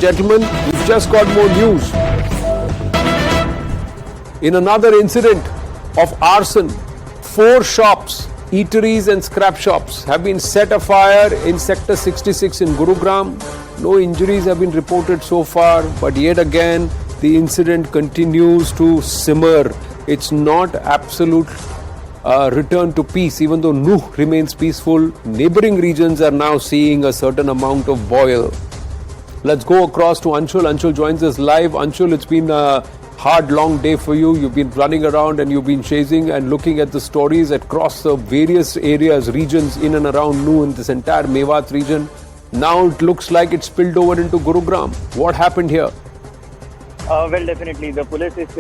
gentlemen, we've just got more news. In another incident of arson, 4 shops, eateries and scrap shops have been set afire in Sector 66 in Gurugram. No injuries have been reported so far, but yet again, the incident continues to simmer. It's not absolute return to peace, even though Nuh remains peaceful. Neighboring regions are now seeing a certain amount of boil. Let's go across to Anshul. Anshul joins us live. Anshul, it's been a hard, long day for you. You've been running around and you've been chasing and looking at the stories across the various areas, regions in and around Nuh in this entire Mewat region. Now it looks like it spilled over into Gurugram. What happened here? Well, definitely. The police is,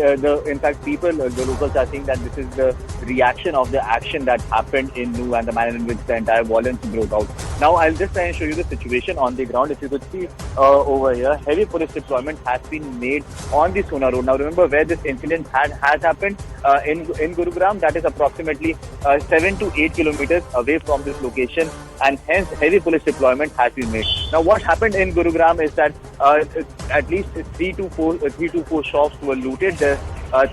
in fact, people, the locals are saying that this is the reaction of the action that happened in Nuh and the manner in which the entire violence broke out. Now, I'll just try and show you the situation on the ground. If you could see over here, heavy police deployment has been made on the Sona Road. Now, remember where this incident has happened in Gurugram. That is approximately 7 to 8 kilometers away from this location, and hence heavy police deployment has been made. Now, what happened in Gurugram is that at least 3 to 4 shops were looted.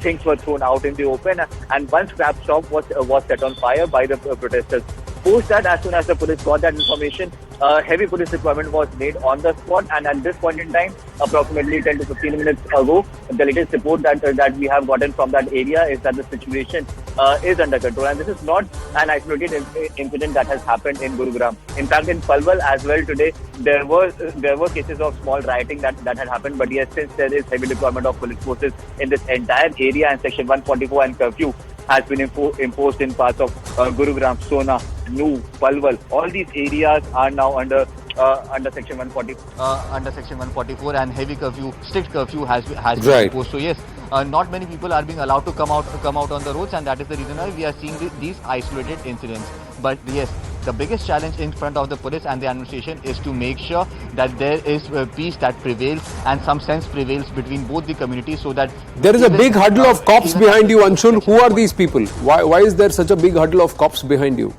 Things were thrown out in the open, and one scrap shop was set on fire by the protesters. Post that, as soon as the police got that information, heavy police deployment was made on the spot, and at this point in time, approximately 10 to 15 minutes ago, the latest report that we have gotten from that area is that the situation is under control, and this is not an isolated incident that has happened in Gurugram. In fact, in Palwal as well today, there were cases of small rioting that had happened, but yes, since there is heavy deployment of police forces in this entire area, and Section 144 and curfew has been imposed in parts of Gurugram, Sona, Nuh, Palwal. All these areas are now under Section 140. Under Section 144, and heavy curfew, strict curfew has been Right. imposed. So yes, not many people are being allowed to come out on the roads, and that is the reason why we are seeing these isolated incidents. But yes, the biggest challenge in front of the police and the administration is to make sure that there is peace that prevails and some sense prevails between both the communities, so that There is a big huddle of cops behind you, Anshul. Who are these people? Why is there such a big huddle of cops behind you?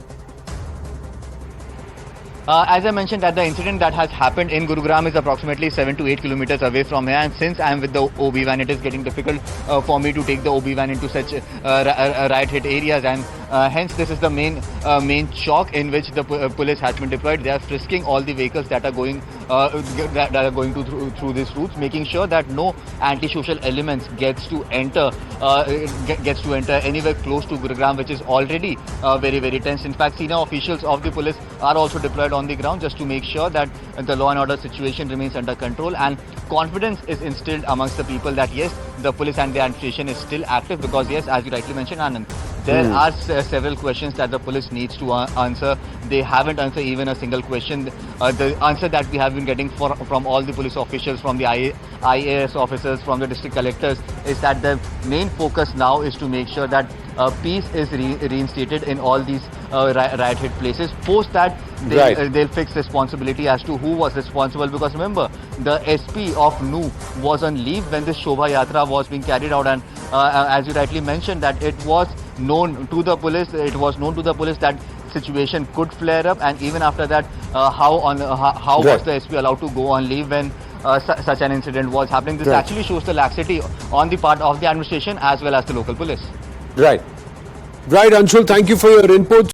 As I mentioned, that the incident that has happened in Gurugram is approximately 7 to 8 kilometers away from here, and since I am with the OB van, it is getting difficult for me to take the OB van into such riot hit areas, and hence this is the main shock in which the police has been deployed. They are frisking all the vehicles that are going through these routes, making sure that no antisocial elements gets to enter anywhere close to Gurugram, which is already very, very tense. In fact, senior officials of the police are also deployed on the ground just to make sure that the law and order situation remains under control, and confidence is instilled amongst the people that yes, the police and the administration is still active, because yes, as you rightly mentioned, Anand, there are several questions that the police needs to answer. They haven't answered even a single question. The answer that we have been getting from all the police officials, from the IAS officers, from the district collectors, is that the main focus now is to make sure that peace is reinstated in all these riot hit places. Post that, they'll fix responsibility as to who was responsible, because remember, the SP of Nuh was on leave when this Shobha Yatra was being carried out, and as you rightly mentioned, that it was known to the police that situation could flare up, and even after that, how was the SP allowed to go on leave when such an incident was happening? This actually shows the laxity on the part of the administration as well as the local police. Right, Anshul, thank you for your input.